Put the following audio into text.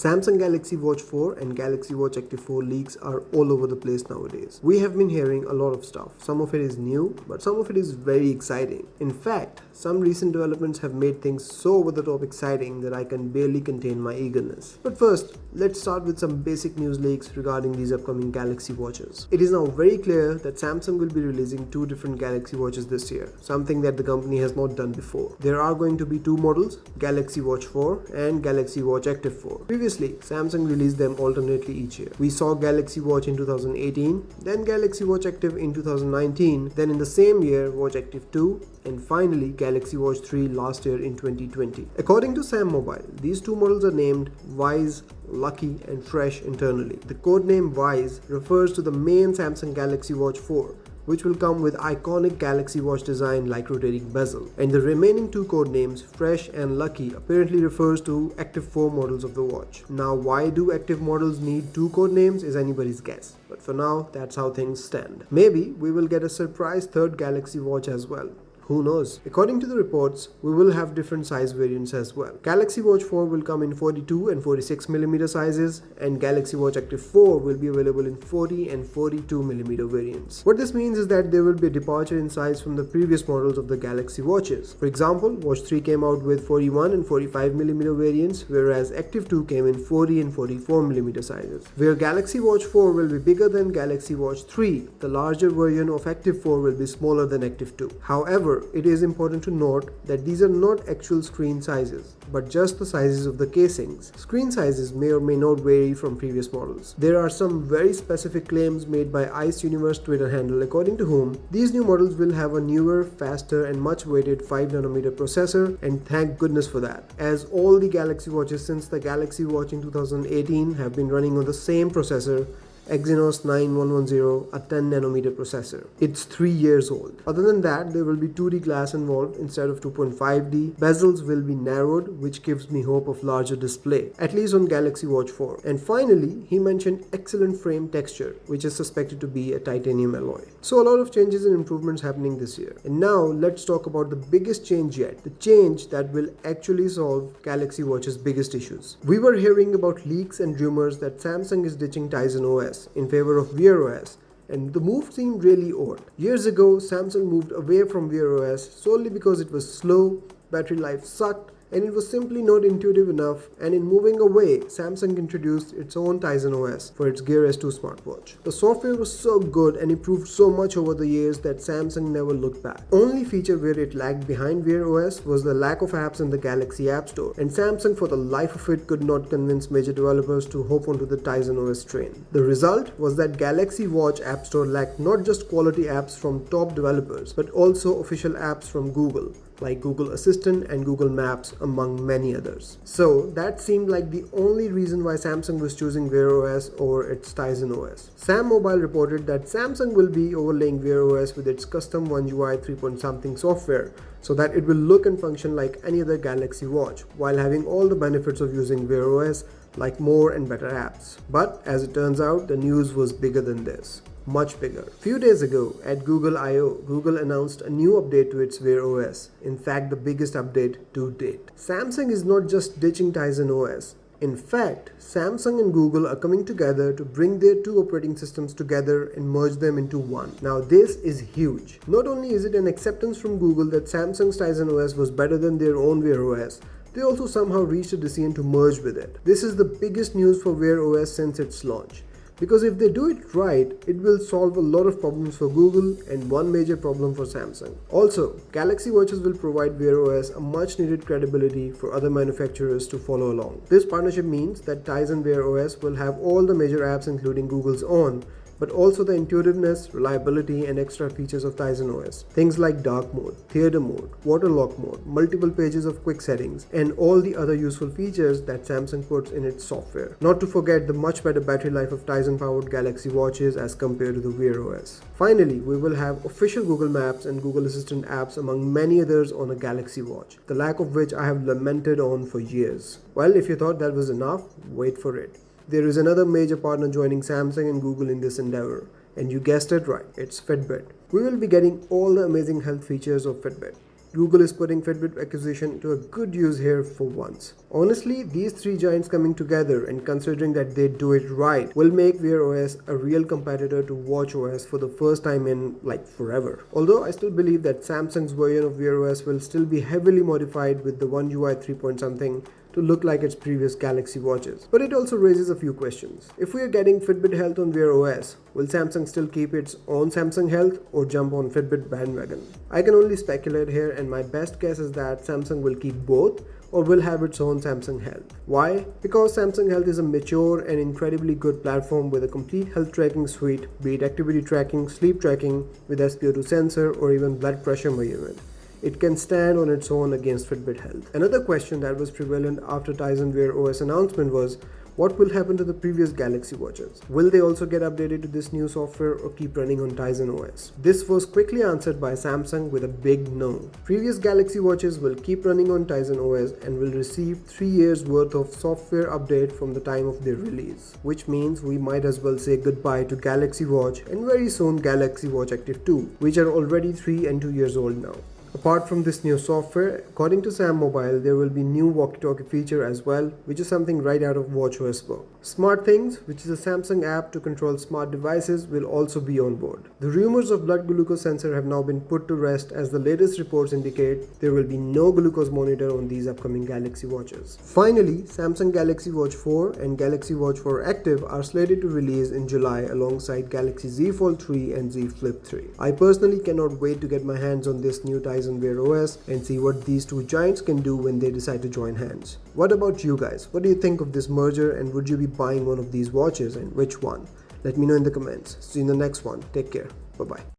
Samsung Galaxy Watch 4 and Galaxy Watch Active 4 leaks are all over the place nowadays. We have been hearing a lot of stuff. Some of it is new, but some of it is very exciting. In fact, some recent developments have made things so over the top exciting that I can barely contain my eagerness. But first, let's start with some basic news leaks regarding these upcoming Galaxy Watches. It is now very clear that Samsung will be releasing two different Galaxy Watches this year, something that the company has not done before. There are going to be two models, Galaxy Watch 4 and Galaxy Watch Active 4. Previously, Samsung released them alternately each year. We saw Galaxy Watch in 2018, then Galaxy Watch Active in 2019, then in the same year Watch Active 2, and finally Galaxy Watch 3 last year in 2020. According to Sam Mobile, these two models are named Wise, Lucky and Fresh internally. The codename Wise refers to the main Samsung Galaxy Watch 4, which will come with iconic Galaxy Watch design like rotating bezel. And the remaining two codenames, Fresh and Lucky, apparently refers to Active 4 models of the watch. Now, why do Active models need two codenames is anybody's guess. But for now, that's how things stand. Maybe we will get a surprise third Galaxy Watch as well. Who knows? According to the reports, we will have different size variants as well. Galaxy Watch 4 will come in 42 and 46mm sizes, and Galaxy Watch Active 4 will be available in 40 and 42mm variants. What this means is that there will be a departure in size from the previous models of the Galaxy Watches. For example, Watch 3 came out with 41 and 45mm variants, whereas Active 2 came in 40 and 44mm sizes. Where Galaxy Watch 4 will be bigger than Galaxy Watch 3, the larger version of Active 4 will be smaller than Active 2. However, it is important to note that these are not actual screen sizes, but just the sizes of the casings. Screen sizes may or may not vary from previous models. There are some very specific claims made by Ice Universe Twitter handle, according to whom these new models will have a newer, faster and much awaited 5nm processor, and thank goodness for that, as all the Galaxy Watches since the Galaxy Watch in 2018 have been running on the same processor, Exynos 9110, a 10nm processor. It's 3 years old. Other than that, there will be 2D glass involved instead of 2.5D. Bezels will be narrowed, which gives me hope of larger display, at least on Galaxy Watch 4. And finally, he mentioned excellent frame texture, which is suspected to be a titanium alloy. So a lot of changes and improvements happening this year. And now let's talk about the biggest change yet, the change that will actually solve Galaxy Watch's biggest issues. We were hearing about leaks and rumors that Samsung is ditching Tizen OS in favor of Wear OS, and the move seemed really odd. Years ago, Samsung moved away from Wear OS solely because it was slow, battery life sucked, and it was simply not intuitive enough, and in moving away, Samsung introduced its own Tizen OS for its Gear S2 smartwatch. The software was so good and improved so much over the years that Samsung never looked back. Only feature where it lagged behind Wear OS was the lack of apps in the Galaxy App Store, and Samsung for the life of it could not convince major developers to hop onto the Tizen OS train. The result was that Galaxy Watch App Store lacked not just quality apps from top developers, but also official apps from Google, like Google Assistant and Google Maps, among many others. So that seemed like the only reason why Samsung was choosing Wear OS over its Tizen OS. Sam Mobile reported that Samsung will be overlaying Wear OS with its custom One UI 3-point-something software, so that it will look and function like any other Galaxy Watch, while having all the benefits of using Wear OS, like more and better apps. But as it turns out, the news was bigger than this. Much bigger. Few days ago at Google I/O, Google announced a new update to its Wear OS. In fact, the biggest update to date. Samsung is not just ditching Tizen OS. In fact, Samsung and Google are coming together to bring their two operating systems together and merge them into one. Now this is huge. Not only is it an acceptance from Google that Samsung's Tizen OS was better than their own Wear OS, they also somehow reached a decision to merge with it. This is the biggest news for Wear OS since its launch. Because if they do it right, it will solve a lot of problems for Google and one major problem for Samsung. Also, Galaxy Watches will provide Wear OS a much needed credibility for other manufacturers to follow along. This partnership means that Tizen Wear OS will have all the major apps including Google's own, but also the intuitiveness, reliability and extra features of Tizen OS. Things like dark mode, theater mode, water lock mode, multiple pages of quick settings, and all the other useful features that Samsung puts in its software. Not to forget the much better battery life of Tizen powered Galaxy Watches as compared to the Wear OS. Finally, we will have official Google Maps and Google Assistant apps among many others on a Galaxy Watch, the lack of which I have lamented on for years. Well, if you thought that was enough, wait for it. There is another major partner joining Samsung and Google in this endeavor, and you guessed it right, it's Fitbit. We will be getting all the amazing health features of Fitbit. Google is putting Fitbit acquisition to a good use here for once. Honestly, these three giants coming together and considering that they do it right will make Wear OS a real competitor to Watch OS for the first time in like forever. Although I still believe that Samsung's version of Wear OS will still be heavily modified with the One UI 3 point something to look like its previous Galaxy watches. But it also raises a few questions. If we are getting Fitbit Health on Wear OS, will Samsung still keep its own Samsung Health or jump on Fitbit bandwagon? I can only speculate here, and my best guess is that Samsung will keep both or will have its own Samsung Health. Why? Because Samsung Health is a mature and incredibly good platform with a complete health tracking suite, be it activity tracking, sleep tracking with SpO2 sensor or even blood pressure measurement. It can stand on its own against Fitbit Health. Another question that was prevalent after Tizen Wear OS announcement was, what will happen to the previous Galaxy watches? Will they also get updated to this new software or keep running on Tizen OS? This was quickly answered by Samsung with a big no. Previous Galaxy watches will keep running on Tizen OS and will receive 3 years worth of software update from the time of their release, which means we might as well say goodbye to Galaxy Watch and very soon Galaxy Watch Active 2, which are already 3 and 2 years old now. Apart from this new software, according to Sam Mobile, there will be new walkie-talkie feature as well, which is something right out of WatchOS book. Smart Things, which is a Samsung app to control smart devices, will also be on board. The rumors of blood glucose sensor have now been put to rest as the latest reports indicate there will be no glucose monitor on these upcoming Galaxy watches. Finally, Samsung Galaxy Watch 4 and Galaxy Watch 4 Active are slated to release in July alongside Galaxy Z Fold 3 and Z Flip 3. I personally cannot wait to get my hands on this new Tizen Wear OS and see what these two giants can do when they decide to join hands. What about you guys? What do you think of this merger, and would you be buying one of these watches, and which one? Let me know in the comments. See you in the next one. Take care. Bye bye.